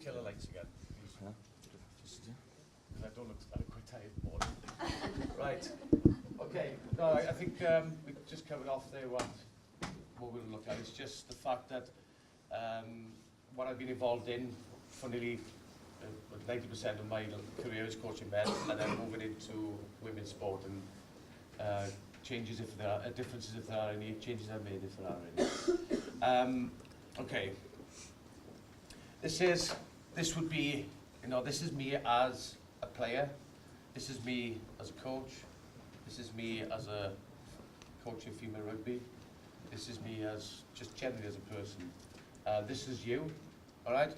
kill the lights again, please. Yeah. I don't look quite tired more. Right. Okay. No, I think we just covered off there what we're going to look at. It's just the fact that what I've been involved in for nearly 90% of my career is coaching men, and then moving into women's sport, and changes if there are, differences if there are any, changes I've made if there are any. Okay. This would be, this is me as a player. This is me as a coach. This is me as a coach in female rugby. This is me as just generally as a person. This is you, all right?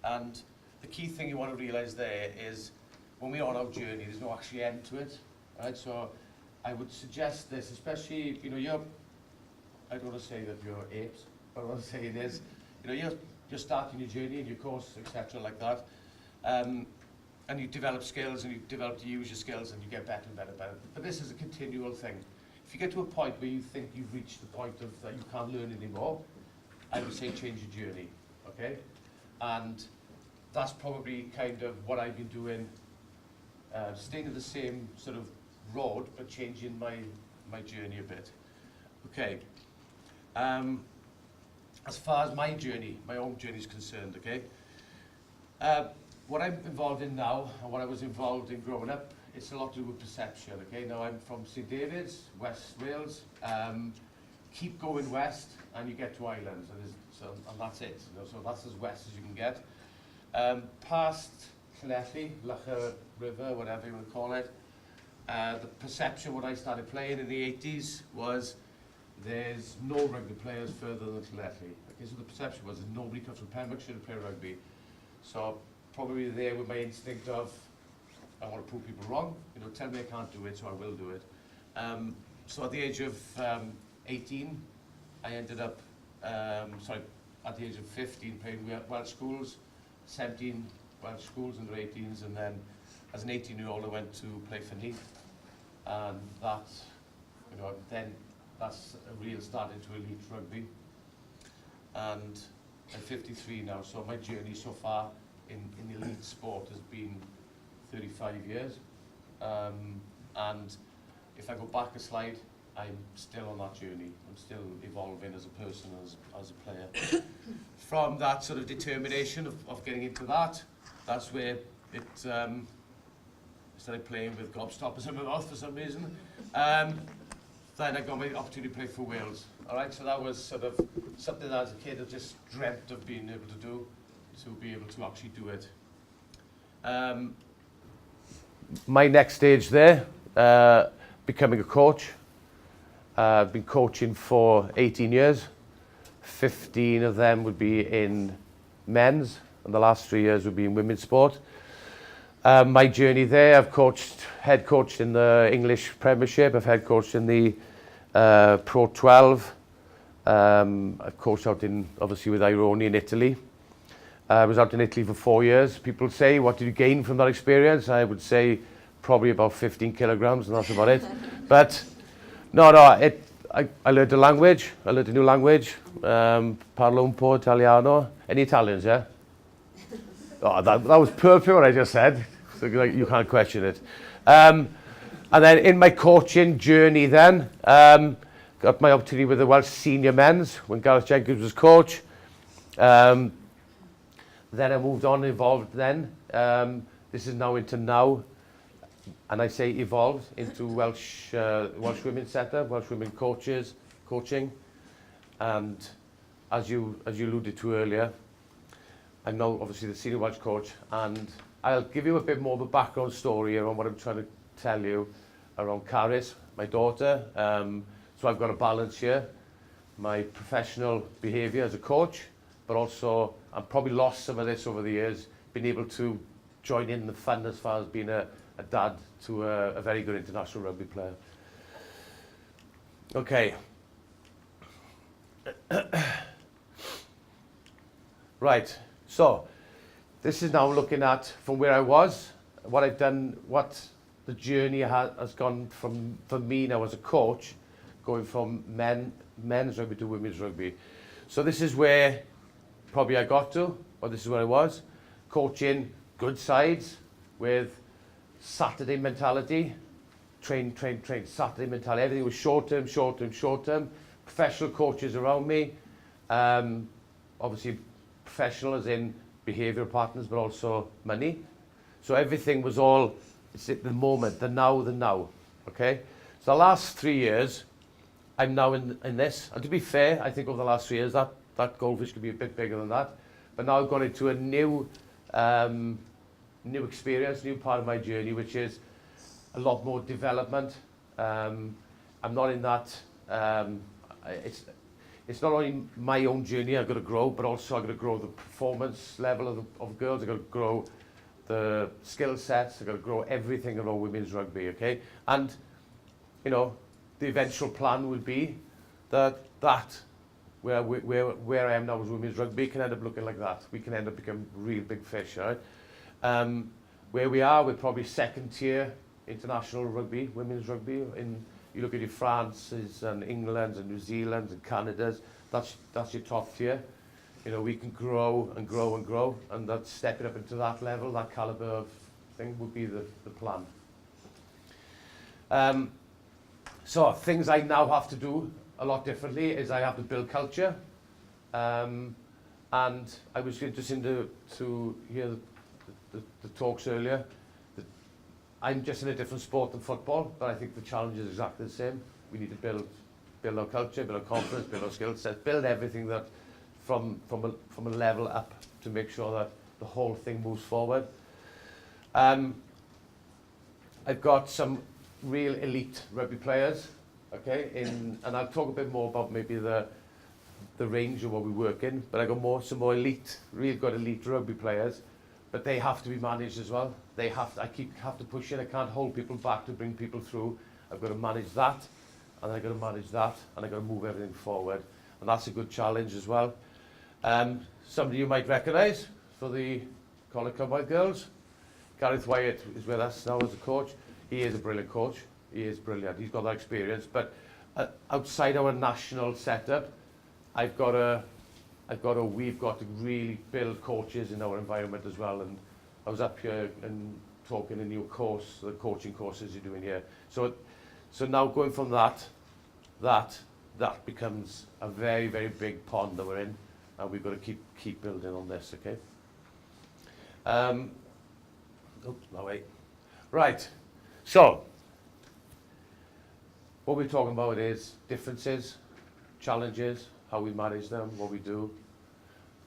And the key thing you want to realise there is when we're on our journey, there's no actually end to it, right? So I would suggest this, especially, I don't want to say that you're apes, but what I'm saying is, you're starting your journey in your course, etc., like that. And you develop skills, and you develop to use your skills, and you get better and better and better. But this is a continual thing. If you get to a point where you think you've reached the point of that you can't learn anymore, I would say change your journey, okay? And that's probably kind of what I've been doing, staying in the same sort of road, but changing my journey a bit. Okay. As far as my journey, my own journey is concerned, okay? What I'm involved in now, and what I was involved in growing up, it's a lot to do with perception, okay? Now I'm from St David's, West Wales. Keep going west, and you get to Islands, and that's it. So that's as west as you can get. Past Llanelli, Lough River, whatever you want to call it, the perception when I started playing in the 80s was there's no rugby players further than Llanelli. Okay, so the perception was that nobody comes from Pembrokeshire to play rugby. So probably there with my instinct of I want to prove people wrong. Tell me I can't do it, so I will do it. So at the age of 18, I ended up, at the age of 15, playing Welsh schools, 17 Welsh schools under 18s, and then as an 18-year-old I went to play for Neath, and that, then that's a real start into elite rugby. And I'm 53 now, so my journey so far in elite sport has been 35 years. And if I go back a slide, I'm still on that journey. I'm still evolving as a person, as a player. From that sort of determination of getting into that, that's where it started playing with gobstoppers in my mouth for some reason. Then I got my opportunity to play for Wales. All right, so that was sort of something that as a kid I just dreamt of being able to do, to be able to actually do it. My next stage there, becoming a coach. I've been coaching for 18 years. 15 of them would be in men's, and the last 3 years would be in women's sport. My journey there, I've head coached in the English Premiership, I've head coached in the Pro 12. I've coached out obviously with Ironi in Italy. I was out in Italy for 4 years. People say, what did you gain from that experience? I would say probably about 15 kilograms, and that's about it. But no, I learned a language. I learned a new language. Parlo un po' Italiano. Any Italians, yeah? Oh, that was perfect what I just said. So you can't question it. And then in my coaching journey then, got my opportunity with the Welsh senior men's when Gareth Jenkins was coach. Then I moved on, evolved then. This is now into now. And I say evolved into Welsh women's setup, Welsh women coaching. And as you alluded to earlier, I'm now obviously the senior Welsh coach, and I'll give you a bit more of a background story around what I'm trying to tell you around Caris, my daughter. So I've got a balance here, my professional behaviour as a coach, but also I've probably lost some of this over the years, been able to join in the fun as far as being a dad to a very good international rugby player. Okay. Right, so this is now looking at from where I was, what I've done, what the journey has gone from for me now as a coach, going from men's rugby to women's rugby. So this is where probably I got to, or this is where I was. coaching good sides with Saturday mentality, train, Saturday mentality. Everything was short term, short term, short term. Professional coaches around me, obviously professional as in behavioural partners, but also money. So everything was all, it's at the moment, the now, okay? So the last 3 years, I'm now in this. And to be fair, I think over the last 3 years, that goldfish could be a bit bigger than that. But now I've gone into a new experience, new part of my journey, which is a lot more development. I'm not in that, it's not only my own journey I've got to grow, but also I've got to grow the performance level of girls. I've got to grow the skill sets. I've got to grow everything around women's rugby, okay? And, you know, the eventual plan would be that where I am now as women's rugby can end up looking like that. We can end up becoming real big fish, right? Where we are, we're probably second tier international rugby, women's rugby. You look at your France's and England's and New Zealand's and Canada's, that's your top tier. You know, we can grow and grow and grow, and that's stepping up into that level, that caliber of thing would be the plan. So things I now have to do a lot differently is I have to build culture. And I was interested to hear the talks earlier. I'm just in a different sport than football, but I think the challenge is exactly the same. We need to build our culture, build our confidence, build our skill set, build everything that from a level up to make sure that the whole thing moves forward. I've got some real elite rugby players, okay, and I'll talk a bit more about maybe the range of what we work in, but I got some more elite, real good elite rugby players, but they have to be managed as well. I have to push it. I can't hold people back to bring people through. I've got to manage that, and I've got to manage that, and I've got to move everything forward, and that's a good challenge as well. Somebody you might recognise for the Colin Cumberland girls, Gareth Wyatt is with us now as a coach. He is a brilliant coach. He is brilliant. He's got that experience. But outside our national setup, we've got to really build coaches in our environment as well. And I was up here and talking a new course, the coaching courses you're doing here. So now going from that becomes a very, very big pond that we're in, and we've got to keep building on this, okay? No, wait. Right. So, what we're talking about is differences, challenges, how we manage them, what we do.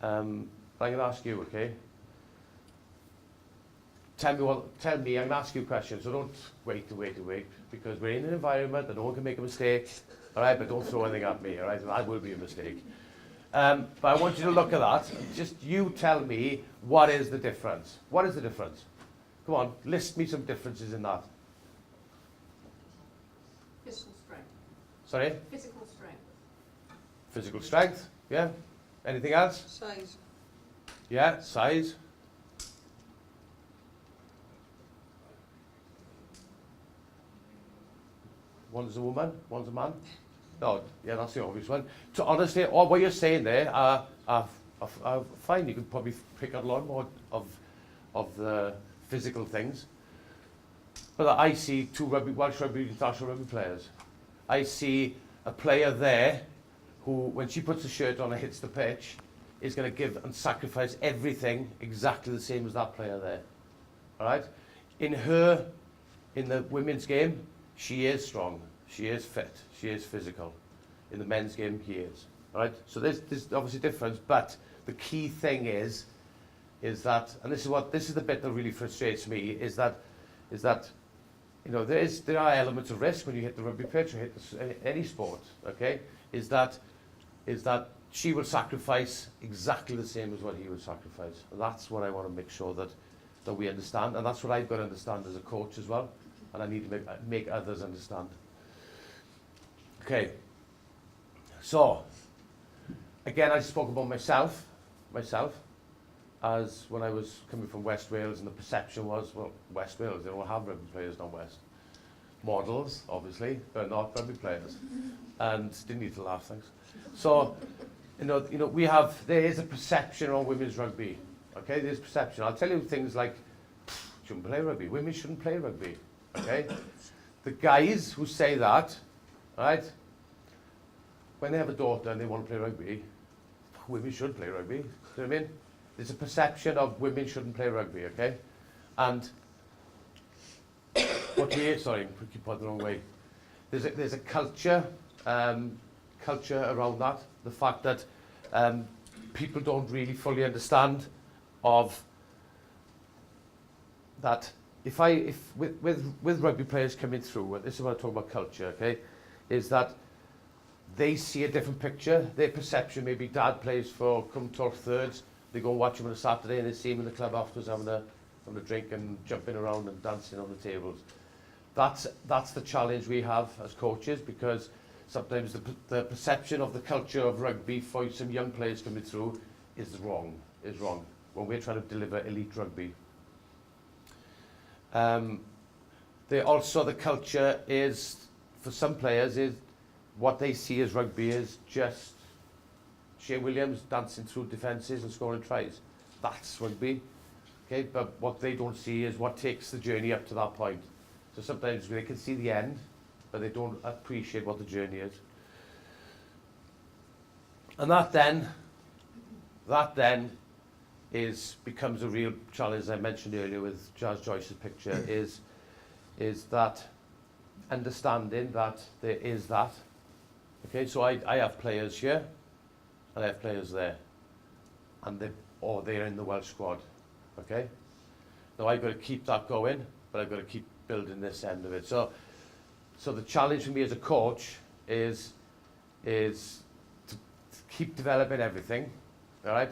I'm going to ask you, okay? Tell me, I'm going to ask you questions, so don't wait, because we're in an environment that no one can make a mistake, all right, but don't throw anything at me, all right? That will be a mistake. But I want you to look at that. Just you tell me, what is the difference? What is the difference? Come on, list me some differences in that. Physical strength. Sorry? Physical strength. Physical strength, yeah. Anything else? Size. Yeah, size. One's a woman, one's a man. No, yeah, that's the obvious one. So honestly, all what you're saying there are fine. You could probably pick out a lot more of the physical things. But I see two Welsh rugby international rugby players. I see a player there who, when she puts the shirt on and hits the pitch, is going to give and sacrifice everything exactly the same as that player there. All right? In the women's game, she is strong, she is fit, she is physical. In the men's game, he is. All right? So there's obviously a difference, but the key thing is that, and this is the bit that really frustrates me, is that you know, there are elements of risk when you hit the rugby pitch or hit any sport, okay? Is that she will sacrifice exactly the same as what he would sacrifice. And that's what I want to make sure that we understand, and that's what I've got to understand as a coach as well, and I need to make others understand. Okay. So, again, I spoke about myself, as when I was coming from West Wales, and the perception was, well, West Wales, they don't have rugby players down West. Models, obviously, but not rugby players. And didn't need to laugh, thanks. So, you know, there is a perception on women's rugby. Okay, there's perception. I'll tell you things like, shouldn't play rugby, women shouldn't play rugby, okay? The guys who say that, right, when they have a daughter and they want to play rugby, women should play rugby, do you know what I mean? There's a perception of women shouldn't play rugby, okay? And sorry, I keep pointing the wrong way. There's a culture around that. The fact that people don't really fully understand of that. If with rugby players coming through, and this is what I talk about culture, okay, is that they see a different picture. Their perception, maybe dad plays for come 12th thirds, they go and watch him on a Saturday and they see him in the club afterwards having a drink and jumping around and dancing on the tables. That's the challenge we have as coaches, because sometimes the perception of the culture of rugby for some young players coming through is wrong when we're trying to deliver elite rugby. The culture is, for some players, is what they see as rugby is just Shea Williams dancing through defences and scoring tries. That's rugby. Okay, but what they don't see is what takes the journey up to that point. So sometimes they can see the end, but they don't appreciate what the journey is. And that then becomes a real challenge, as I mentioned earlier with Jazz Joyce's picture, is that understanding that there is that. Okay, so I have players here, and I have players there, and they're in the Welsh squad. Okay, now I've got to keep that going, but I've got to keep building this end of it. So the challenge for me as a coach is to keep developing everything. All right.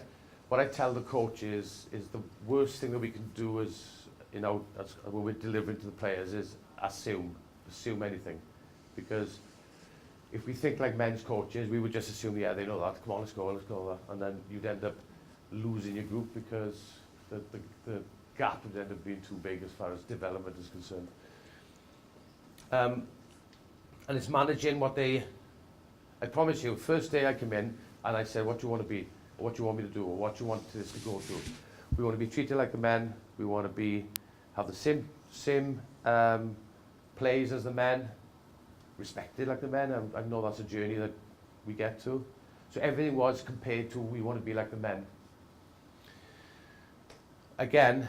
What I tell the coach is the worst thing that we can do is, when we're delivering to the players, is assume anything, because if we think like men's coaches, we would just assume, yeah, they know that. Come on, let's go, and then you'd end up losing your group because the gap would end up being too big as far as development is concerned. And it's managing I promise you, first day I come in and I say, what do you want to be? Or what do you want me to do? Or what do you want this to go through? We want to be treated like the men. We want to have the same plays as the men, respected like the men. I know that's a journey that we get to. So everything was compared to we want to be like the men. Again,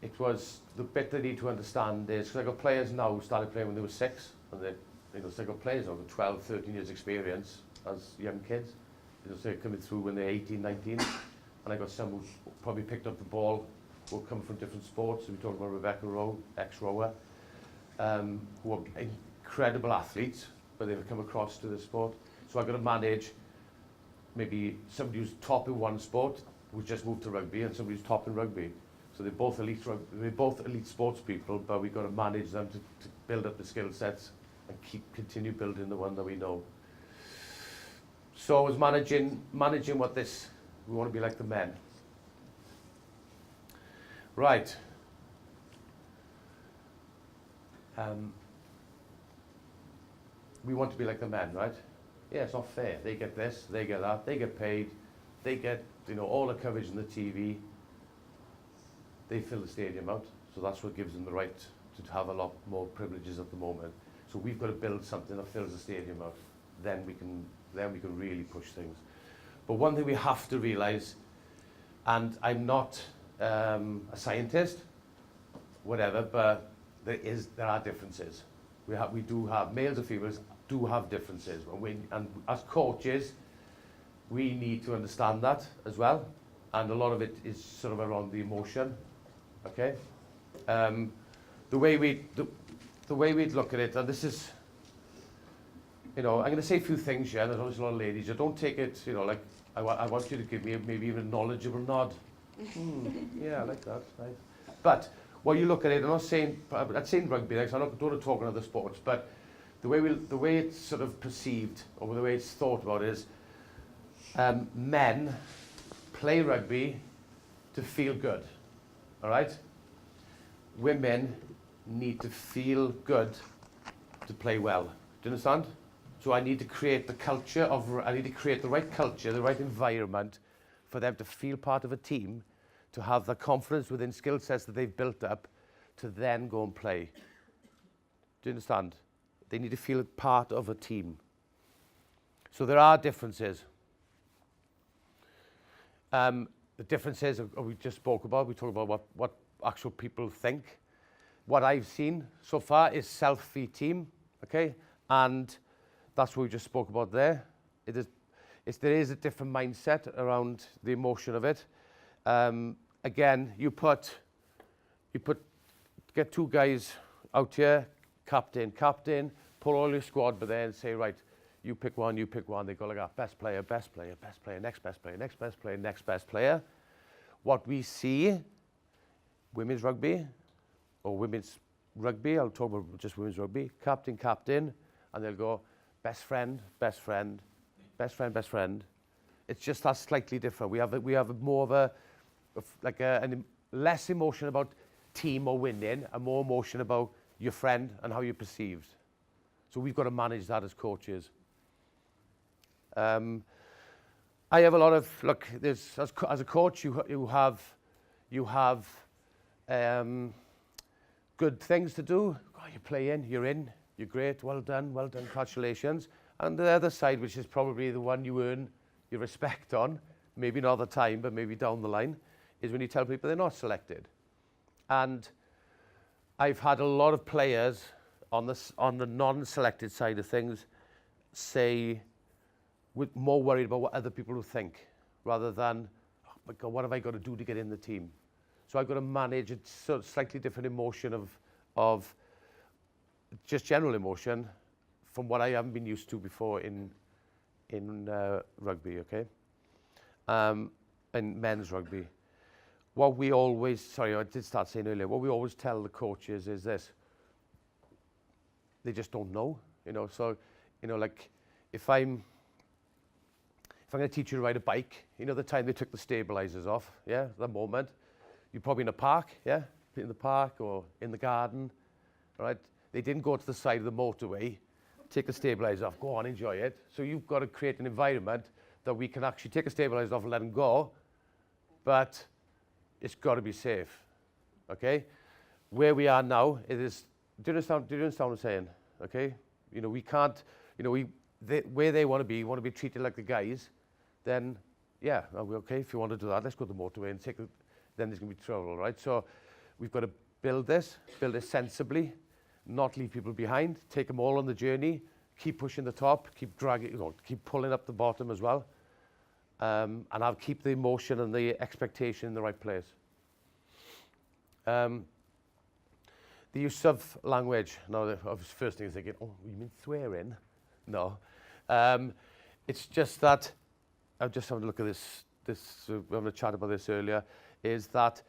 it was the bit they need to understand is, because I got players now who started playing when they were 6, and I got players now with 12, 13 years experience as young kids. They're coming through when they're 18, 19, and I got some who probably picked up the ball, who come from different sports. So we talked about Rebecca Rowe, ex-rower, who are incredible athletes, but they've come across to the sport. So I've got to manage maybe somebody who's top in one sport, who's just moved to rugby, and somebody who's top in rugby. So they're both elite sports people, but we've got to manage them to build up the skill sets and continue building the one that we know. So I was managing what we want to be like the men. Right. We want to be like the men, right? Yeah, it's not fair. They get this, they get that, they get paid, they get all the coverage on the TV. They fill the stadium out, so that's what gives them the right to have a lot more privileges at the moment. So we've got to build something that fills the stadium out. Then we can really push things. But one thing we have to realise, and I'm not a scientist, whatever, but there are differences. We do have, males and females do have differences, and as coaches, we need to understand that as well. And a lot of it is sort of around the emotion. Okay, the way we'd look at it, and this is, I'm going to say a few things here. There's always a lot of ladies. You don't take it, like I want you to give me maybe even a knowledgeable nod. Yeah, I like that. Right. But while you look at it, I'm saying rugby. Like, so I don't want to talk on other sports, but the way it's sort of perceived or the way it's thought about is men play rugby to feel good. All right? Women need to feel good to play well. Do you understand? So I need to create the right culture, the right environment for them to feel part of a team to have the confidence within skill sets that they've built up to then go and play. Do you understand? They need to feel part of a team. So there are differences. The differences we just spoke about. We talked about what actual people think. What I've seen so far is self-feed team, okay? And that's what we just spoke about there. There is a different mindset around the emotion of it. Again, get two guys out here, captain, pull all your squad, but then say, right, you pick one, they go like that, best player, next best player. What we see, women's rugby, or women's rugby, I'll talk about just women's rugby, captain, and they'll go best friend. It's just that slightly different. We have more of a less emotion about team or winning, and more emotion about your friend and how you're perceived. So we've got to manage that as coaches. I have a lot of as a coach, you have good things to do. Oh, you're playing, you're in, you're great, well done, congratulations. And the other side, which is probably the one you earn your respect on, maybe not at the time, but maybe down the line, is when you tell people they're not selected. And I've had a lot of players on the non-selected side of things say, we're more worried about what other people will think, rather than, oh my God, what have I got to do to get in the team? So I've got to manage a sort of slightly different emotion of just general emotion from what I haven't been used to before in rugby, okay? In men's rugby. What we always, I did start saying earlier, what we always tell the coaches is this: they just don't know, So, like if I'm going to teach you to ride a bike, the time they took the stabilizers off, yeah, the moment, you're probably in a park, yeah, in the park or in the garden, right? They didn't go to the side of the motorway, take the stabilizer off, go on, enjoy it. So you've got to create an environment that we can actually take the stabilizer off and let them go, but it's got to be safe, okay? Where we are now, it is, do you understand what I'm saying, okay? We can't, where they want to be treated like the guys, then, yeah, okay, if you want to do that, let's go to the motorway and then there's going to be trouble, right? So we've got to build this sensibly, not leave people behind, take them all on the journey, keep pushing the top, keep dragging, keep pulling up the bottom as well. And I'll keep the emotion and the expectation in the right place. The use of language. Now, the first thing is thinking, oh, you mean swearing? No. It's just that, I've just having a look at this we were having a chat about this earlier, is that,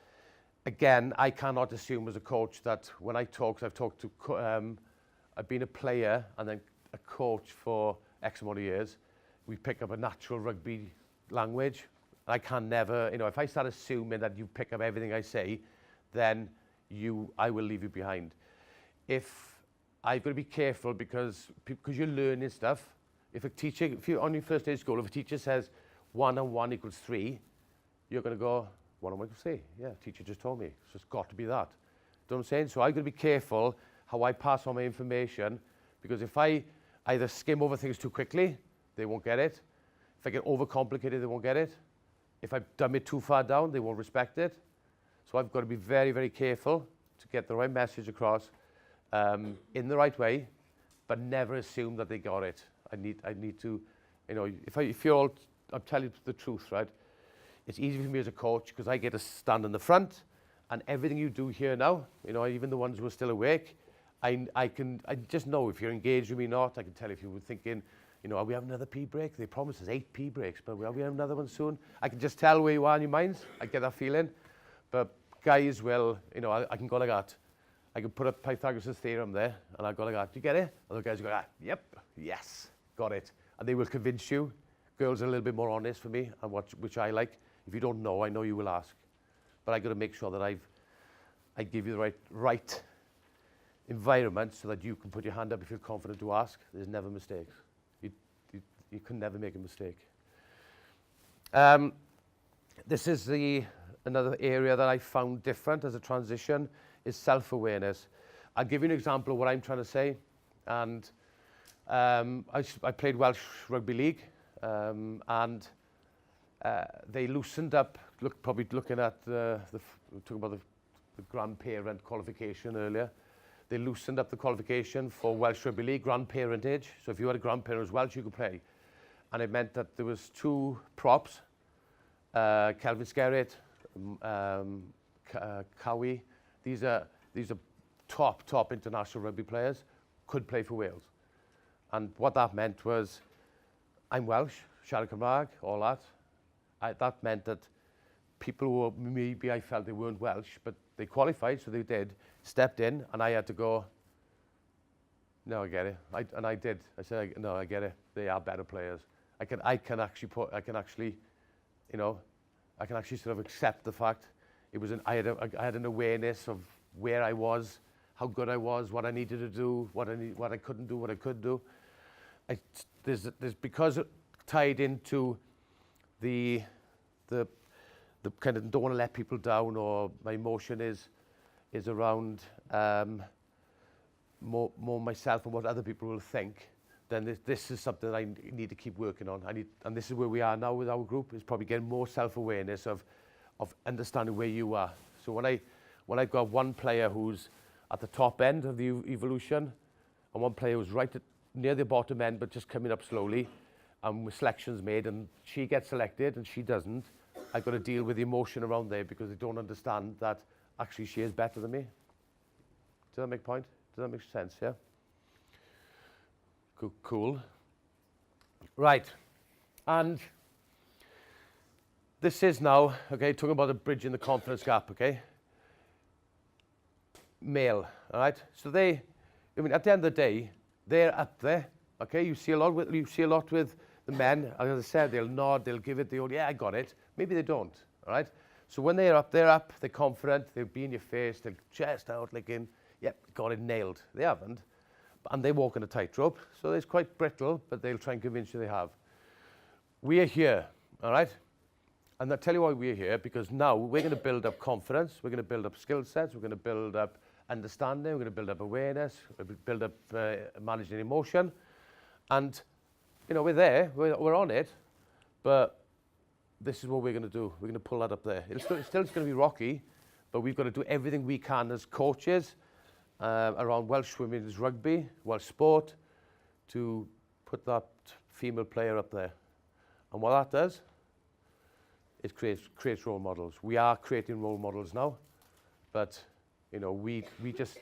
again, I cannot assume as a coach that when I've talked to, I've been a player and then a coach for X amount of years, we pick up a natural rugby language. I can never, if I start assuming that you pick up everything I say, then I will leave you behind. I've got to be careful because you're learning stuff. If you're on your first day of school, if a teacher says 1 and 1 equals 3, you're going to go, 1 and 1 equals 3. Yeah, teacher just told me. So it's got to be that. Do you know what I'm saying? So I've got to be careful how I pass on my information, because if I either skim over things too quickly, they won't get it. If I get overcomplicated, they won't get it. If I dumb it too far down, they won't respect it. So I've got to be very, very careful to get the right message across in the right way, but never assume that they got it. I need to, if you're all, I'm telling you the truth, right? It's easy for me as a coach because I get to stand in the front, and everything you do here now, even the ones who are still awake, I just know if you're engaged with me or not. I can tell if you were thinking, are we having another pee break? They promised us 8 pee breaks, but are we having another one soon? I can just tell where you are in your minds. I get that feeling. But guys will, I can go like that. I can put up Pythagoras' theorem there, and I'll go like that. Do you get it? Other guys go, yep, yes, got it. And they will convince you. Girls are a little bit more honest for me, and which I like. If you don't know, I know you will ask. But I've got to make sure that I give you the right environment so that you can put your hand up if you're confident to ask. There's never mistakes. You can never make a mistake. This is the another area that I found different as a transition is self-awareness. I'll give you an example of what I'm trying to say. And I played Welsh Rugby League, and they loosened up, probably looking at talking about the grandparent qualification earlier. They loosened up the qualification for Welsh Rugby League, grandparentage. So if you had a grandparent who was Welsh, you could play. And it meant that there was 2 props, Kelvin Skerritt, Cowie. These are top international rugby players, could play for Wales. And what that meant was, I'm Welsh, siarad Cymraeg, all that. That meant that people who maybe I felt they weren't Welsh, but they qualified, so they did, stepped in, and I had to go, no, I get it. I did. I said, no, I get it. They are better players. I can actually sort of accept the fact I had an awareness of where I was, how good I was, what I needed to do, what I couldn't do, what I could do. There's because it tied into the kind of don't want to let people down, or my emotion is around more myself and what other people will think. Then this is something that I need to keep working on. And this is where we are now with our group, is probably getting more self-awareness of understanding where you are. So when I've got one player who's at the top end of the evolution, and one player who's near the bottom end but just coming up slowly, and with selections made, and she gets selected and she doesn't, I've got to deal with the emotion around there because they don't understand that actually she is better than me. Does that make point? Does that make sense, yeah? Cool. Right. And this is now, okay, talking about the bridging the confidence gap, okay? Male, all right? So at the end of the day, they're up there, okay? You see a lot with the men. As I said, they'll nod, they'll give it the old, yeah, I got it. Maybe they don't, all right? So when they're up, they're confident, they'll be in your face, they'll chest out, like in, yep, got it nailed. They haven't. And they walk on a tightrope, so it's quite brittle, but they'll try and convince you they have. We are here, all right? And I'll tell you why we're here, because now we're going to build up confidence, we're going to build up skill sets, we're going to build up understanding, we're going to build up awareness, we're going to build up managing emotion. And, we're there, we're on it, but this is what we're going to do. We're going to pull that up there. It's still going to be rocky, but we've got to do everything we can as coaches around Welsh women's rugby, Welsh sport, to put that female player up there. And what that does, it creates role models. We are creating role models now, but we just,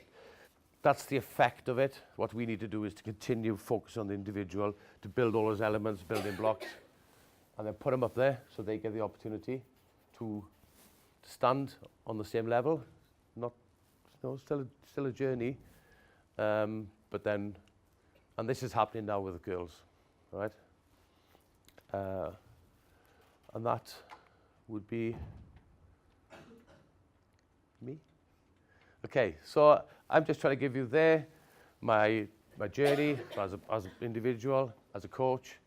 that's the effect of it. What we need to do is to continue focus on the individual, to build all those elements, building blocks, and then put them up there so they get the opportunity to stand on the same level. Still a journey, but then, and this is happening now with the girls, right? And that would be me. Okay, so I'm just trying to give you there my journey as an individual, as a coach,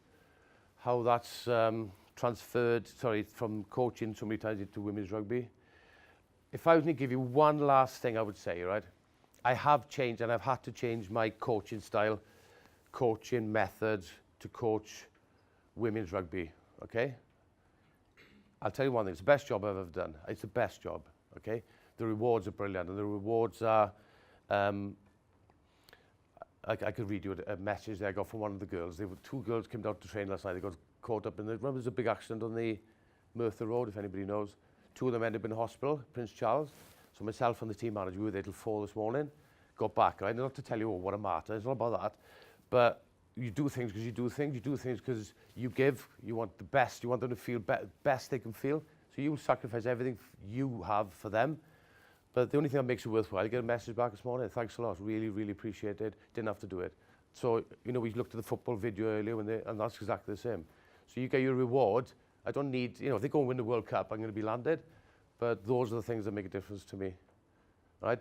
how that's transferred, from coaching so many times into women's rugby. If I was going to give you one last thing I would say, right? I have changed, and I've had to change my coaching style, coaching methods to coach women's rugby, okay? I'll tell you one thing, it's the best job I've ever done. It's the best job, okay? The rewards are brilliant, and the rewards are, I could read you a message that I got from one of the girls. There were 2 girls came down to train last night. They got caught up in remember there was a big accident on the Merthyr Road, if anybody knows. 2 of them ended up in hospital, Prince Charles. So myself and the team manager, we were there till 4 this morning. Got back, right? Not to tell you, what a martyr. It's not about that. But you do things because you do things. You do things because you give. You want the best. You want them to feel best they can feel. So you sacrifice everything you have for them. But the only thing that makes it worthwhile, I get a message back this morning. Thanks a lot. Really, really appreciate it. Didn't have to do it. So, we looked at the football video earlier, and that's exactly the same. So you get your reward. I don't need, if they go and win the World Cup, I'm going to be landed. But those are the things that make a difference to me, right?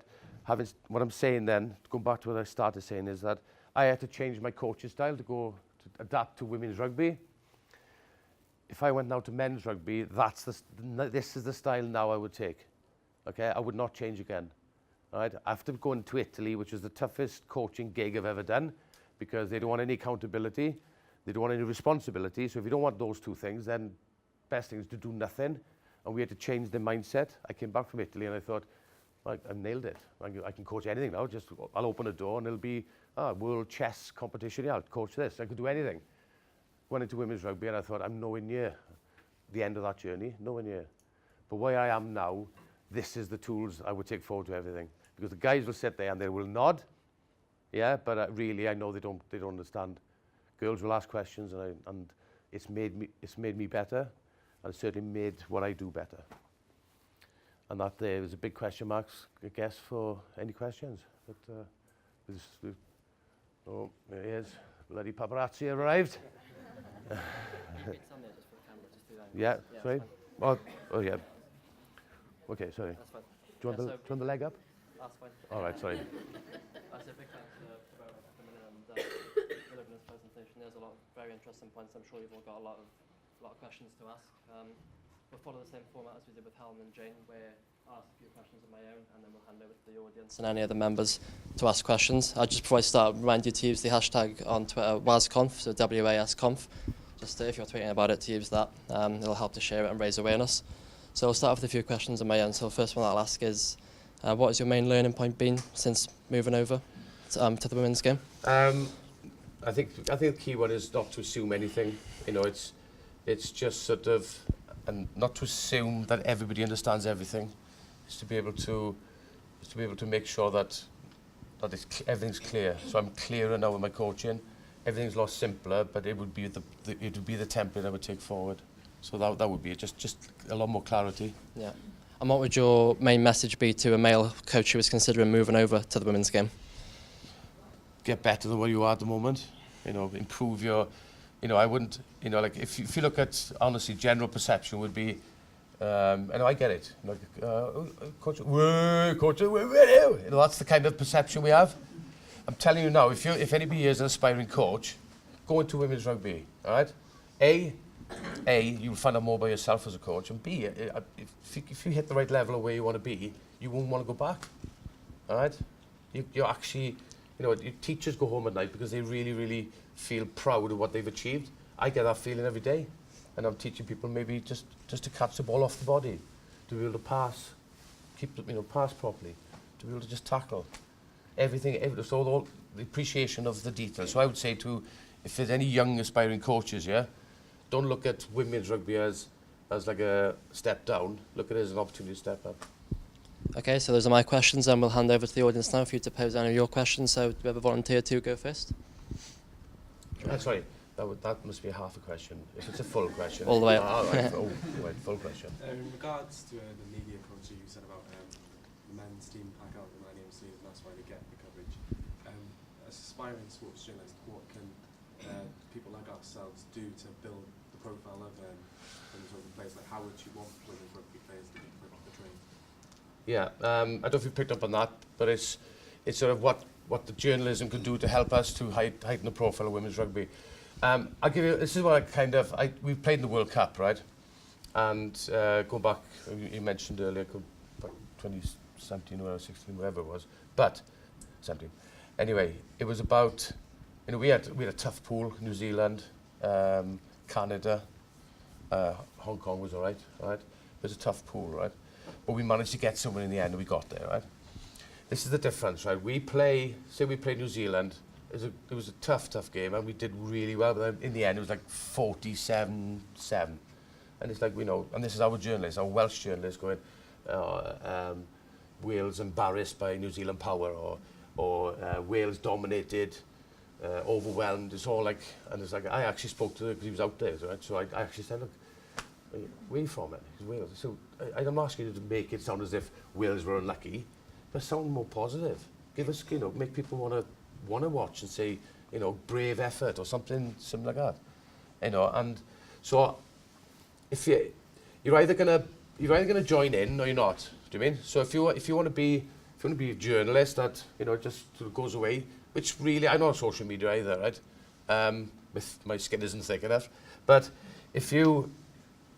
What I'm saying then, going back to what I started saying, is that I had to change my coaching style to adapt to women's rugby. if I went now to men's rugby, this is the style now I would take. Okay, I would not change again. All right, after going to Italy, which was the toughest coaching gig I've ever done, because they don't want any accountability, they don't want any responsibility. So if you don't want those two things, then best thing is to do nothing. And we had to change the mindset. I came back from Italy and I thought, I nailed it. I can coach anything now. I'll open a door and it'll be world chess competition. Yeah, I'll coach this. I could do anything. Went into women's rugby and I thought, I'm nowhere near the end of that journey, nowhere near. But where I am now, this is the tools I would take forward to everything. Because the guys will sit there and they will nod, yeah, but really I know they don't understand. Girls will ask questions and it's made me better, and it certainly made what I do better. And that there is a big question marks, I guess, for any questions. But, oh, there he is. Bloody paparazzi arrived. Yeah, sorry. Oh, yeah. Okay, sorry. That's fine. Do you want the leg up? That's fine. All right, sorry. That's a big thanks to Rowland for coming in and delivering this presentation. There's a lot of very interesting points. I'm sure you've all got a lot of questions to ask. We'll follow the same format as we did with Helen and Jane, where I'll ask a few questions of my own, and then we'll hand over to the audience and any other members to ask questions. Just before I start, remind you to use the hashtag on Twitter, WASConf, so WASConf. Just if you're tweeting about it, to use that. It'll help to share it and raise awareness. So I'll start off with a few questions on my own. So the first one I'll ask is, what has your main learning point been since moving over to the women's game? I think the key one is not to assume anything. You know, it's just sort of, and not to assume that everybody understands everything. It's to be able to make sure that everything's clear. So I'm clearer now with my coaching. Everything's a lot simpler, but it would be the template I would take forward. So that would be it. Just a lot more clarity. Yeah. And what would your main message be to a male coach who is considering moving over to the women's game? Get better than what you are at the moment. You know, improve your. You know, I wouldn't. You know, like if you look at honestly, general perception would be. And I get it. Like, coach, coach, you know, that's the kind of perception we have. I'm telling you now, if anybody is an aspiring coach, go into women's rugby. All right. A, you'll find out more by yourself as a coach, and B, if you hit the right level of where you want to be, you won't want to go back. All right. You actually, you know, your teachers go home at night because they really, really feel proud of what they've achieved. I get that feeling every day, and I'm teaching people maybe just to catch the ball off the body, to be able to pass, pass properly, to be able to just tackle everything. So all the appreciation of the detail. So I would say if there's any young aspiring coaches, yeah, don't look at women's rugby as like a step down. Look at it as an opportunity to step up. Okay, so those are my questions, and we'll hand over to the audience now for you to pose any of your questions. So do we have a volunteer to go first? Sorry, that must be half a question. If it's a full question. All the way up. Right, full question. In regards to the media coverage you said about the men's team pack out the Millennium Series, and that's why they get the coverage. As aspiring sports journalists, what can people like ourselves do to build the profile of women's rugby players? Like, how would you want women's rugby players to be portrayed? Yeah, I don't know if you picked up on that, but it's sort of what the journalism can do to help us to heighten the profile of women's rugby. I'll give you, this is what we played in the World Cup, right? And go back, you mentioned earlier, 2017 or 16, whatever it was, but 17. Anyway, it was about, you know, we had a tough pool, New Zealand, Canada, Hong Kong was all right? It was a tough pool, right? But we managed to get somewhere in the end and we got there, right? This is the difference, right? We played New Zealand. It was a tough game, and we did really well. But in the end, it was like 47-7. And it's like, you know, and this is our journalists, our Welsh journalists going, Wales embarrassed by New Zealand power, or Wales dominated, overwhelmed. It's all like, and it's like, I actually spoke to him because he was out there, right? So I actually said, look, where are you from, man? He's Wales. So I'm asking you to make it sound as if Wales were unlucky, but sound more positive. Give us, you know, make people want to watch and say, you know, brave effort or something similar like that, you know. And so, if you're either gonna join in or you're not. Do you mean? So if you want to be a journalist that, you know, just sort of goes away, which really I'm not on social media either, right? With my skin isn't thick enough, but if you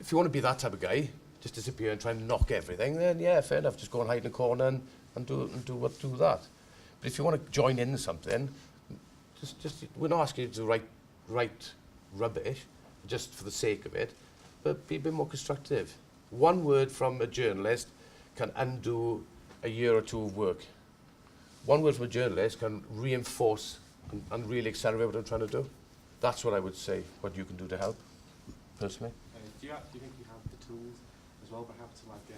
if you want to be that type of guy, just disappear and try and knock everything, then yeah, fair enough. Just go and hide in a corner and do that. But if you want to join in something, just we're not asking you to write rubbish just for the sake of it, but be a bit more constructive. One word from a journalist can undo a year or two of work. One word from a journalist can reinforce and really accelerate what I'm trying to do. That's what I would say, what you can do to help, personally. Do you think you have the tools as well, perhaps, to like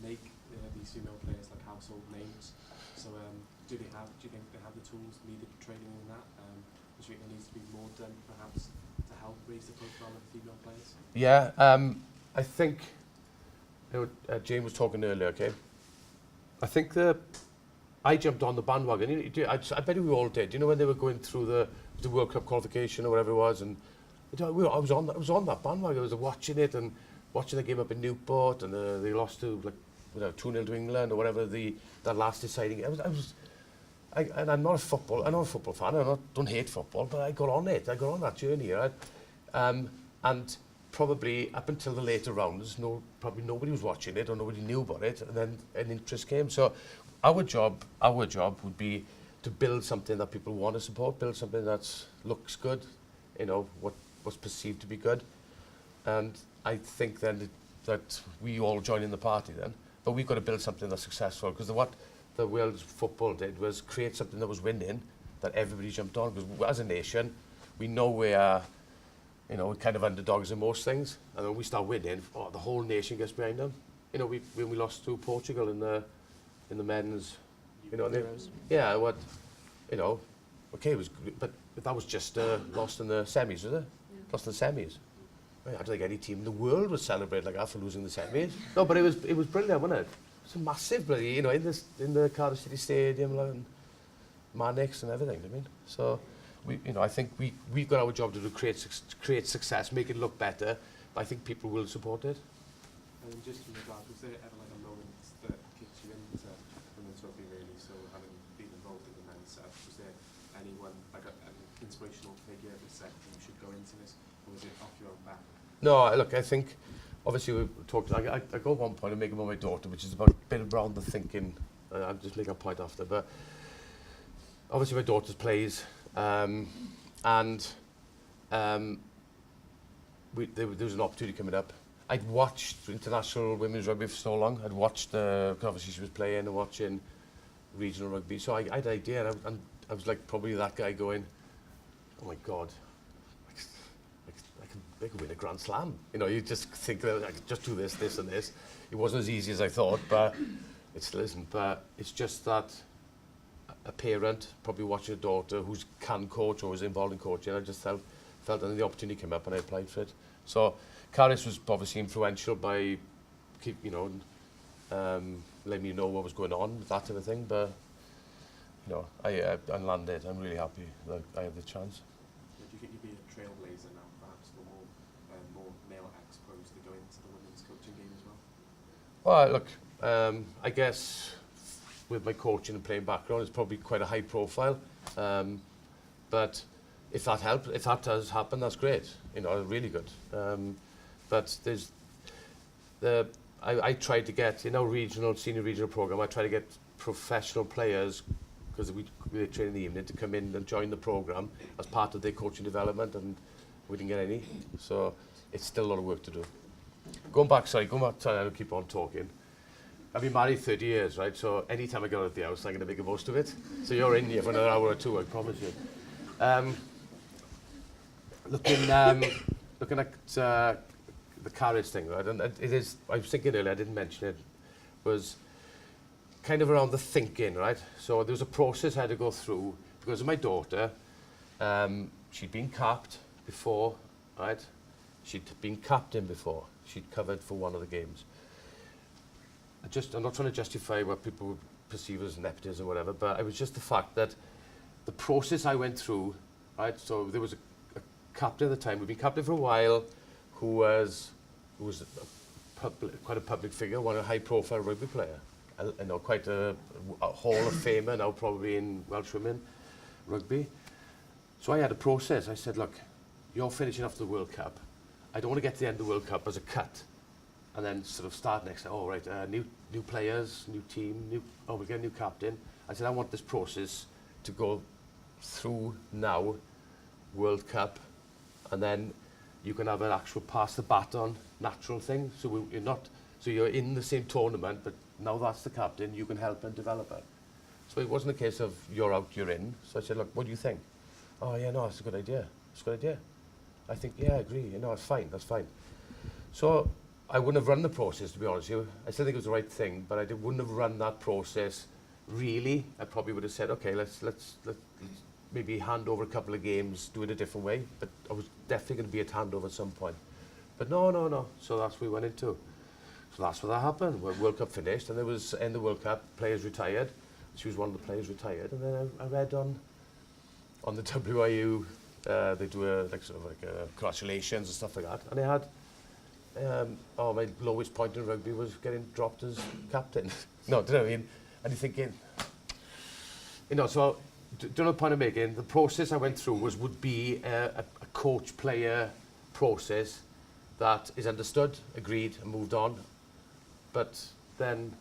make these female players like household names? So do you think they have the tools, needed training in that? Do you think there needs to be more done, perhaps, to help raise the profile of female players? Yeah, I think, Jane was talking earlier, okay? I think I jumped on the bandwagon. I bet we all did. You know, when they were going through the World Cup qualification or whatever it was, and I was on that bandwagon. I was watching it and watching the game up in Newport, and they lost to 2-0 to England or whatever that last deciding. And I'm not a football fan. Don't hate football, but I got on it. I got on that journey, right? And probably up until the later rounds, probably nobody was watching it or nobody knew about it, and then an interest came. So our job would be to build something that people want to support, build something that looks good, what's perceived to be good. And I think then that we all join in the party then, but we've got to build something that's successful, because what the world's football did was create something that was winning, that everybody jumped on, because as a nation, we know we are, we're kind of underdogs in most things, and when we start winning, the whole nation gets behind them. When we lost to Portugal in the men's, yeah, okay, it was, but that was just lost in the semis, was it? Yeah. Lost in the semis. I don't think any team in the world would celebrate like that for losing the semis. No, but it was brilliant, wasn't it? It's a massive, bloody, in the Cardiff City Stadium, and Mannix and everything. I mean, so I think we've got our job to do, create success, make it look better. But I think people will support it. And just in regards, was there ever like a moment that kicked you into women's rugby really? So having been involved in the men's stuff, was there anyone like an inspirational figure that said you should go into this, or was it off your own back? No, look, I think obviously we talked. I go at one point and make about my daughter, which is about a bit around the thinking. I'll just make a point after, but obviously my daughter plays, and there was an opportunity coming up. I'd watched international women's rugby for so long. I'd watched, obviously she was playing and watching regional rugby. So I had an idea, and I was like probably that guy going, oh my God, I could win a Grand Slam. You just think that I could just do this, this and this. It wasn't as easy as I thought, but it still isn't. But it's just that a parent probably watching a daughter who can coach or is involved in coaching, I just felt that the opportunity came up and I applied for it. So Caris was obviously influential by, letting me know what was going on, that type of thing. But I landed. I'm really happy that I had the chance. Do you think you'd be a trailblazer now, perhaps, for more male ex-pros to go into the women's coaching game as well? Well, look, I guess with my coaching and playing background, it's probably quite a high profile. But if that does happen, that's great. Really good. But I tried to get, in our senior regional program, I tried to get professional players, because we train in the evening, to come in and join the program as part of their coaching development, and we didn't get any. So it's still a lot of work to do. Going back, I don't keep on talking. I've been married 30 years, right? So anytime I get out of the house, I'm going to make the most of it. So you're in here for another hour or two, I promise you. Looking at the carriage thing, right? And it is, I was thinking earlier, I didn't mention it, was kind of around the thinking, right? So there was a process I had to go through because of my daughter. She'd been capped before, right? She'd been captain before. She'd covered for one of the games. I'm not trying to justify what people would perceive as nepotism or whatever, but it was just the fact that the process I went through, right? So there was a captain at the time, we'd been captain for a while, who was quite a public figure, one a high-profile rugby player, quite a Hall of Famer now, probably in Welsh women rugby. So I had a process. I said, look, you're finishing after the World Cup. I don't want to get to the end of the World Cup as a cut and then sort of start next. Oh, right, new players, new team, we get a new captain. I said, I want this process to go through now, World Cup, and then you can have an actual pass the baton natural thing. So you're in the same tournament, but now that's the captain, you can help and develop it. So it wasn't a case of you're out, you're in. So I said, look, what do you think? Oh yeah, no, it's a good idea. It's a good idea. I think, yeah, I agree. You know, it's fine, that's fine. So I wouldn't have run the process, to be honest with you. I still think it was the right thing, but I wouldn't have run that process really. I probably would have said, okay, let's maybe hand over a couple of games, do it a different way. But I was definitely going to be at handover at some point. But no. So that's what we went into. So that's what happened. World Cup finished, and there was, in the World Cup, players retired. She was one of the players retired, and then I read on the WIU, they do a congratulations and stuff like that, and they had, my lowest point in rugby was getting dropped as captain. No, do you know what I mean? And you're thinking, so, do you know the point I'm making? The process I went through would be a coach-player process that is understood, agreed, and moved on. But then,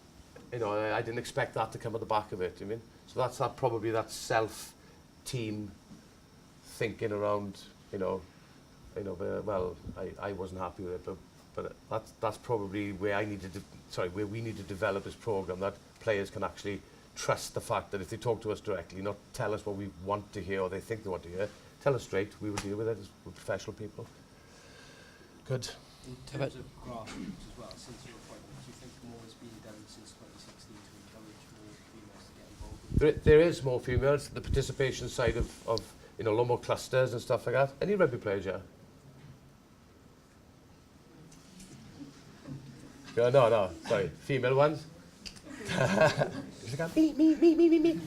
I didn't expect that to come at the back of it, you mean? So that's probably that self-team thinking around, well, I wasn't happy with it, but that's probably where where we need to develop this program, that players can actually trust the fact that if they talk to us directly, not tell us what we want to hear or they think they want to hear, tell us straight, we will deal with it as we're professional people. Good. In terms of grassroots as well, since your appointment, do you think more has been done since 2016 to encourage more females to get involved? There is more females. The participation side of a lot more clusters and stuff like that. Any rugby players, yeah? No, sorry. Female ones? Me.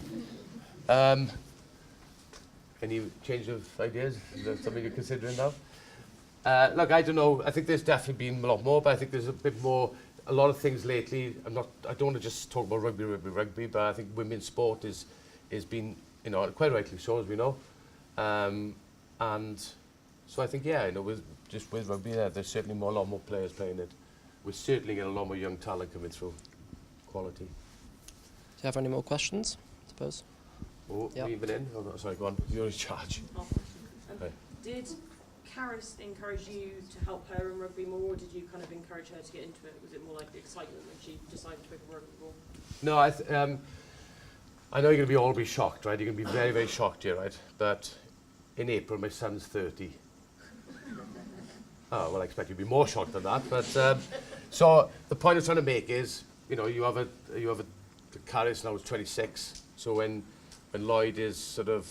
Any change of ideas? Is that something you're considering now? Look, I don't know. I think there's definitely been a lot more, but I think there's a bit more. A lot of things lately. I don't want to just talk about rugby, but I think women's sport is been, quite rightly so, as we know. And so I think, with rugby, there's certainly a lot more players playing it. We're certainly getting a lot more young talent coming through. Quality. Do you have any more questions, I suppose? Oh, Yep. Leaving in. Oh, no, sorry, go on. You're in charge. Right. Did Caris encourage you to help her in rugby more, or did you kind of encourage her to get into it? Was it more like the excitement when she decided to pick up rugby more? No, I know you're going to be shocked, right? You're going to be very, very shocked here, right? But in April, my son's 30. Oh, well, I expect you'd be more shocked than that. But so the point I'm trying to make is, you have a Caris now is 26. So when Lloyd is sort of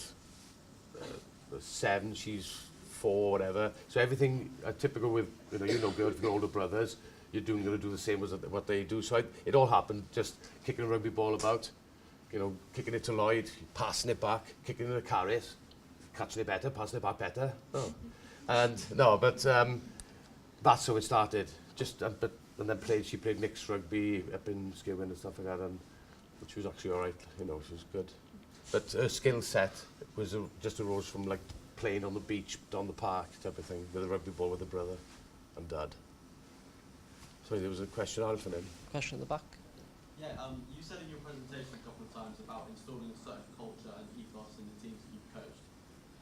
7, she's 4, whatever. So everything typical with girls with older brothers, you're going to do the same as what they do. So it all happened just kicking a rugby ball about, kicking it to Lloyd, passing it back, kicking it to Caris, catching it better, passing it back better. Oh. And no, but that's how it started. And then she played mixed rugby up in Skirwin and stuff like that, and she was actually all right. She was good. But her skill set was just arose from like playing on the beach, on the park type of thing, with a rugby ball with her brother and dad. Sorry, there was a question out for him. Question at the back. Yeah, you said in your presentation a couple of times about installing a certain culture and ethos in the teams that you've coached.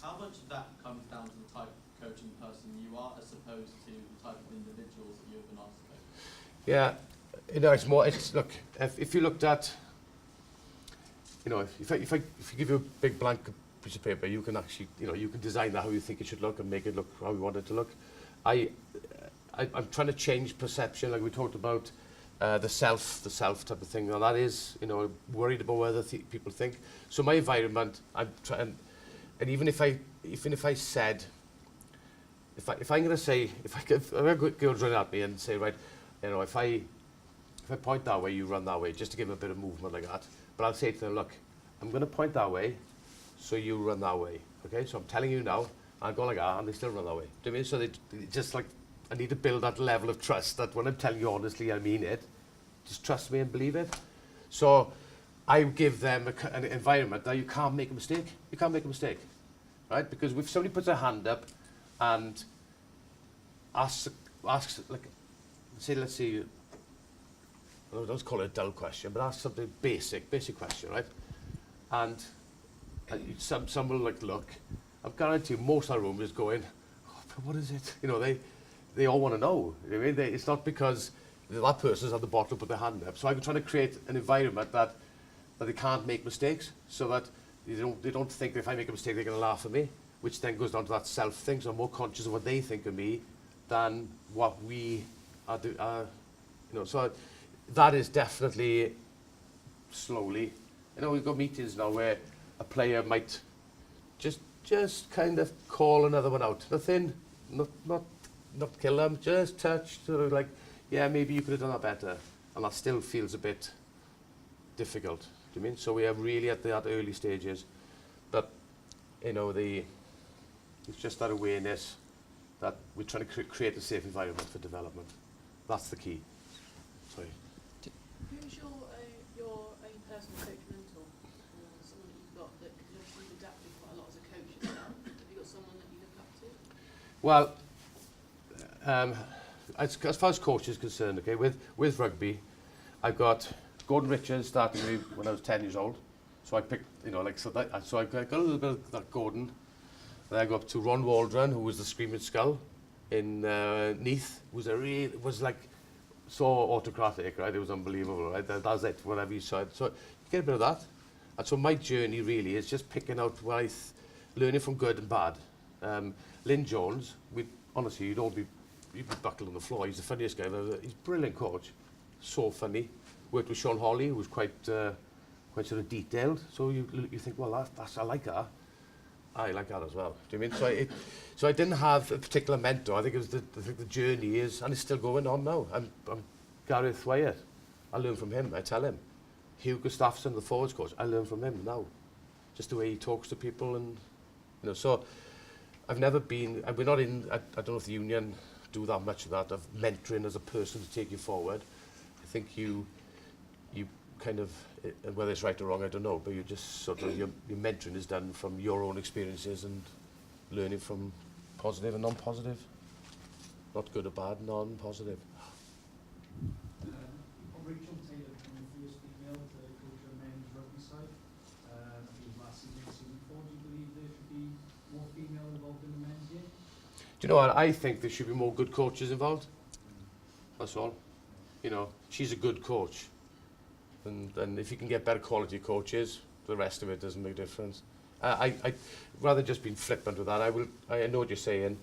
How much of that comes down to the type of coaching person you are, as opposed to the type of individuals that you've been asked to coach? Yeah, it's more. Look, if you looked at, if I give you a big blank piece of paper, you can actually, you can design that how you think it should look and make it look how you want it to look. I'm trying to change perception, like we talked about the self type of thing. Now that is, worried about what other people think. So my environment, I'm trying, and even if I said, if I'm going to say, if a girl's running at me and say, right, if I point that way, you run that way, just to give them a bit of movement like that. But I'll say to them, look, I'm going to point that way, so you run that way. Okay, so I'm telling you now, I'll go like that, and they still run that way. Do you know what I mean? So they just like, I need to build that level of trust that when I'm telling you honestly, I mean it. Just trust me and believe it. So I give them an environment that you can't make a mistake. You can't make a mistake, right? Because if somebody puts a hand up and ask like, say, let's see, I don't call it a dull question, but ask something basic question, right? And some will like look. I guarantee most of the room is going, oh, but what is it? You know, they all want to know. You know what I mean? It's not because that person's at the bottom put their hand up. So I'm trying to create an environment that they can't make mistakes, so that they don't think that if I make a mistake they're going to laugh at me, which then goes down to that self thing. So I'm more conscious of what they think of me than what we are you know. So that is definitely slowly. You know, we've got meetings now where a player might just kind of call another one out. Nothing, not kill them, just touch, sort of like, yeah, maybe you could have done that better. And that still feels a bit difficult, do you mean? So we are really at the early stages. But, you know, it's just that awareness that we're trying to create a safe environment for development. That's the key. Sorry. Who's your own personal coach mentor? Someone that you've got that, because you've adapted quite a lot as a coach yourself. Have you got someone that you look up to? Well, as far as coach is concerned, okay, with rugby, I've got Gordon Richards starting me when I was 10 years old. So I picked, you know, like, so I got a little bit of that Gordon. Then I go up to Ron Waldron, who was the Screaming Skull in Neath, was like so autocratic, right? It was unbelievable, right? That's it, whatever you saw. So you get a bit of that. And so my journey really is just picking out what learning from good and bad. Lynn Jones, honestly, you'd be buckled on the floor. He's the funniest guy. He's a brilliant coach, so funny. Worked with Sean Hawley, who was quite sort of detailed. So you think, well, that's I like that. I like that as well. Do you mean? So I didn't have a particular mentor. I think it was the journey is, and it's still going on now. I'm Gareth Wyatt. I learn from him. I tell him. Hugh Gustafsson, the forwards coach. I learn from him now. Just the way he talks to people, and you know. So I've never been. We're not in. I don't know if the union do that much of that, of mentoring as a person to take you forward. I think you kind of, whether it's right or wrong, I don't know, but you just sort of, your mentoring is done from your own experiences and learning from positive and non-positive. Not good or bad, non-positive. Rachel Taylor becoming the first female to coach the men's rugby side. It was last season, season 4. Do you believe there should be more female involved in the men's game? Do you know what? I think there should be more good coaches involved. That's all. You know, she's a good coach. And if you can get better quality coaches, the rest of it doesn't make a difference. I rather just being flippant with that. I know what you're saying.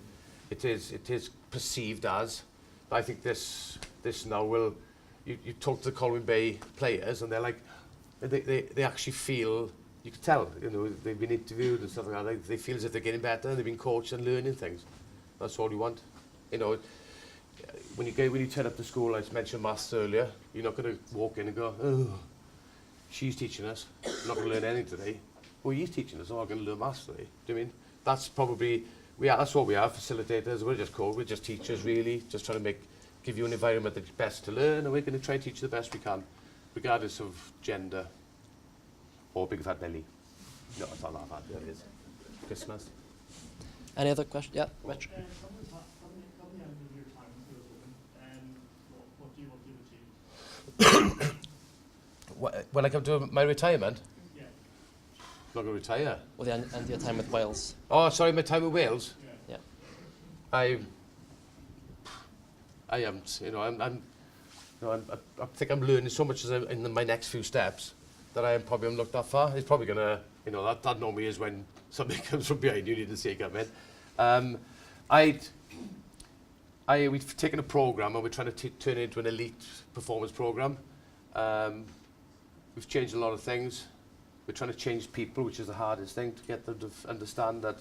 It is perceived as. But I think this now will. You talk to the Colwyn Bay players, and they're like, they actually feel. You can tell. You know, they've been interviewed and stuff like that. They feel as if they're getting better. They've been coached and learning things. That's all you want. You know. When you turn up to school, I mentioned maths earlier, you're not going to walk in and go, oh, she's teaching us, I'm not going to learn anything today. Well, he's teaching us, I'm going to learn maths today. Do you mean? That's probably, that's what we are, facilitators, we're just teachers really, just trying to give you an environment that's best to learn, and we're going to try to teach you the best we can, regardless of gender or big fat belly. No, it's not that bad, it is. Christmas. Any other questions? Yeah, Rich. When I come to my retirement, Yeah. I'm not going to retire. Or the end of your time with Wales? Oh, sorry, my time with Wales. Yeah. I am, you know, I think I'm learning so much in my next few steps that I'm not that far. It's probably gonna, you know, that normally is when something comes from behind you, didn't see it come in. We've taken a program and we're trying to turn it into an elite performance program. We've changed a lot of things. We're trying to change people, which is the hardest thing, to get them to understand that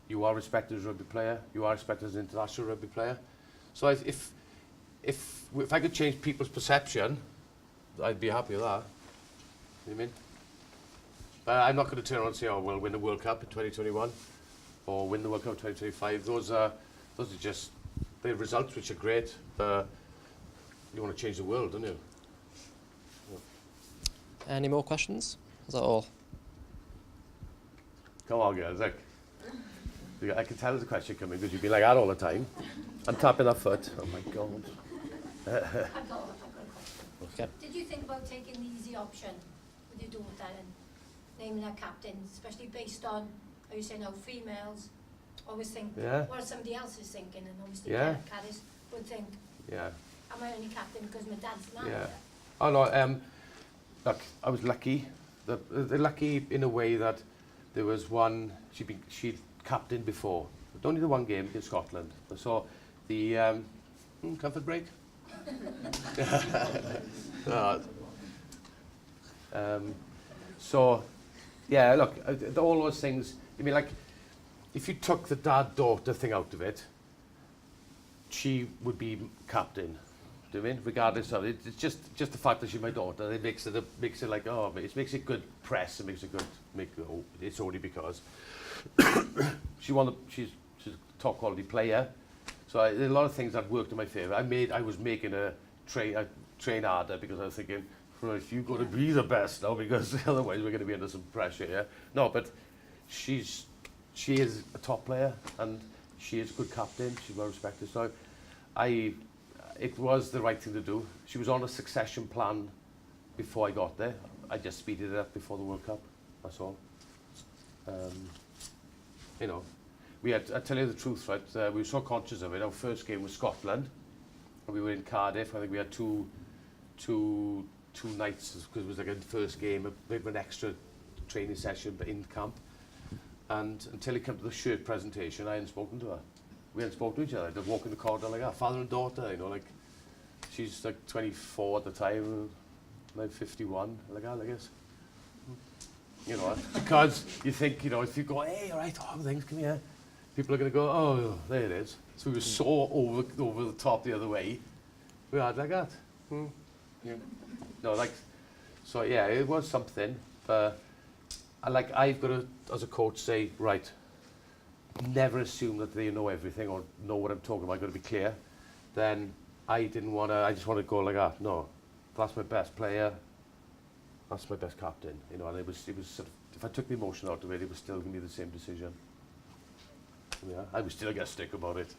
you are respected as a rugby player, you are respected as an international rugby player. So if I could change people's perception, I'd be happy with that. You know what I mean? But I'm not going to turn around and say, oh, we'll win the World Cup in 2021 or win the World Cup in 2025. Those are just the results, which are great, but you want to change the world, don't you? Any more questions? Is that all? Come on, guys. I can tell there's a question coming because you've been like that all the time. I'm tapping that foot. Oh my God. I've got a question. Okay. Did you think about taking the easy option with your daughter and naming her captain, especially based on, how you say now, females always think Yeah. what somebody else is thinking, and obviously Yeah. Caris would think, Yeah. am I only captain because my dad's married? Yeah. Oh no. Look, I was lucky. They're lucky in a way that there was one. She'd captained before. But only the one game in Scotland. So the comfort break. No. So yeah, look, all those things. I mean, like, if you took the dad-daughter thing out of it, she would be captain. Do you mean? Regardless of it, it's just the fact that she's my daughter. It makes it like, oh, it makes it good press. It makes it good. It's only because she's a top quality player. So there's a lot of things that worked in my favour. I was making her train harder because I was thinking, right, you've got to be the best now because otherwise we're going to be under some pressure. Yeah. No, but she is a top player and she is a good captain. She's well respected. So it was the right thing to do. She was on a succession plan before I got there. I just speeded it up before the World Cup. That's all. You know, I tell you the truth, right? We were so conscious of it. Our first game was Scotland, and we were in Cardiff. I think we had two nights because it was like a first game, a bit of an extra training session, but in camp. And until it came to the shirt presentation, I hadn't spoken to her. We hadn't spoken to each other. They'd walk in the corridor like that, father and daughter, you know, like, she's like 24 at the time, and I'm 51, like that, I guess. You know, because you think, you know, if you go, hey, all right, oh, things, come here, people are going to go, oh, there it is. So we were so over the top the other way. We had like that. Yeah. No, like, so yeah, it was something, but I've got to, as a coach, say, right, never assume that they know everything or know what I'm talking about. I've got to be clear. Then I just want to go like that. No, that's my best player. That's my best captain. You know, and it was sort of, if I took the emotion out of it, it was still going to be the same decision. Yeah, I was still going to stick about it.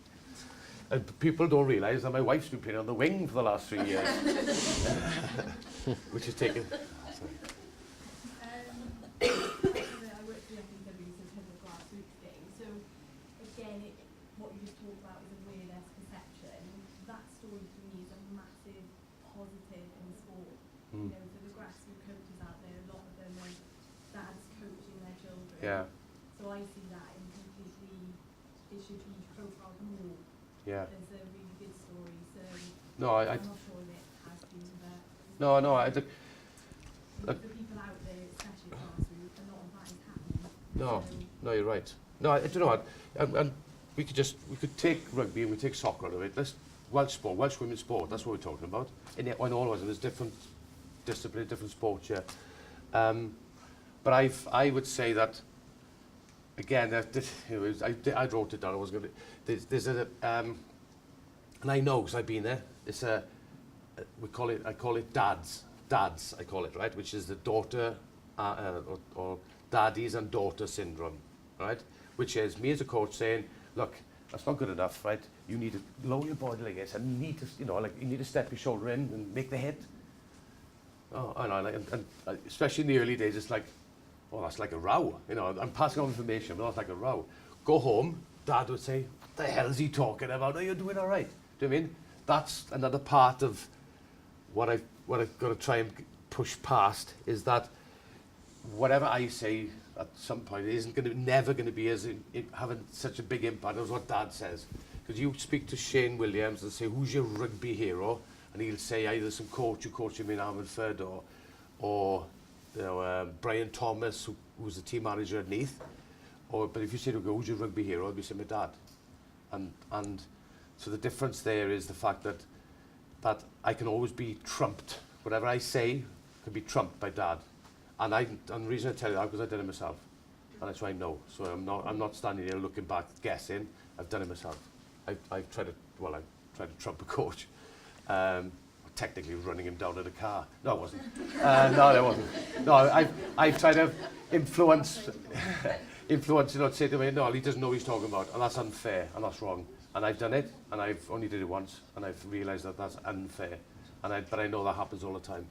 And people don't realise that my wife's been playing on the wing for the last 3 years. Which is taken. Sorry. I work for the FEW, so in terms of grassroots games. So again, what you just talked about is awareness, perception. That story for me is a massive positive in sport. You know, for the grassroots coaches out there, a lot of them are dads coaching their children. Yeah. So I see that in completely, it should be profiled more. Yeah. There's a really good story. So No, I'm not sure if it has been, but No, for people out there, especially grassroots, a lot of that is happening. No, So, no, you're right. No, I don't know what. And we could take rugby and we take soccer out of it. Welsh women's sport. That's what we're talking about. In all of us, and there's different disciplines, different sports. Yeah. But I would say that again. I wrote it down. I was going to. There's a and I know because I've been there. It's I call it dads. I call it, right, which is the daughter or daddies and daughter syndrome, right? Which is me as a coach saying, look, that's not good enough, right? You need to lower your body like this, and you need to, you need to step your shoulder in and make the hit. Oh, I know, and especially in the early days, it's like, oh, that's like a row. You know, I'm passing on information, but that's like a row. Go home, Dad would say, what the hell is he talking about? Are you doing all right? Do you know what I mean? That's another part of what I've got to try and push past is that whatever I say at some point never going to be as having such a big impact as what Dad says. Because you speak to Shane Williams and say, who's your rugby hero? And he'll say either some coach who coached him in Ammanford or Brian Thomas, who's the team manager at Neath. But if you say to him, who's your rugby hero? I'll be saying my dad. And so the difference there is the fact that I can always be trumped. Whatever I say can be trumped by Dad. And the reason I tell you that is because I did it myself. And that's why I know. So I'm not standing here looking back, guessing. I've done it myself. I've tried to trump a coach. Technically running him down in a car. No, it wasn't. No, that wasn't. No, I've tried to influence. influence, say to me, no, he doesn't know what he's talking about, and that's unfair, and that's wrong. And I've done it, and I've only did it once, and I've realised that that's unfair. But I know that happens all the time.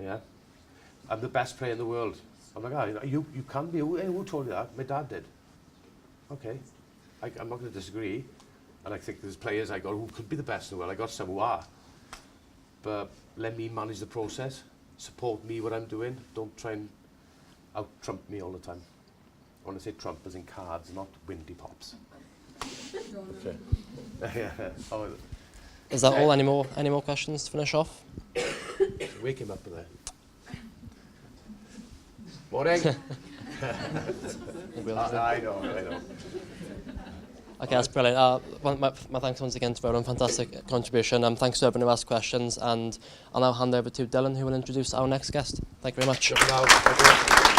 Yeah? I'm the best player in the world. I'm like, oh, you can be. Who told you that? My dad did. Okay. I'm not going to disagree. And I think there's players I got who could be the best in the world. I got some who are. But let me manage the process. Support me what I'm doing. Don't try and out-trump me all the time. I want to say trump as in cards, not windy pops. Okay. Oh, Is that all? Any more questions to finish off? wake him up in there. Morning. I know. Okay, that's brilliant. My thanks once again to Rowland. Fantastic contribution. Thanks to everyone who asked questions. And I'll now hand over to Dylan, who will introduce our next guest. Thank you very much.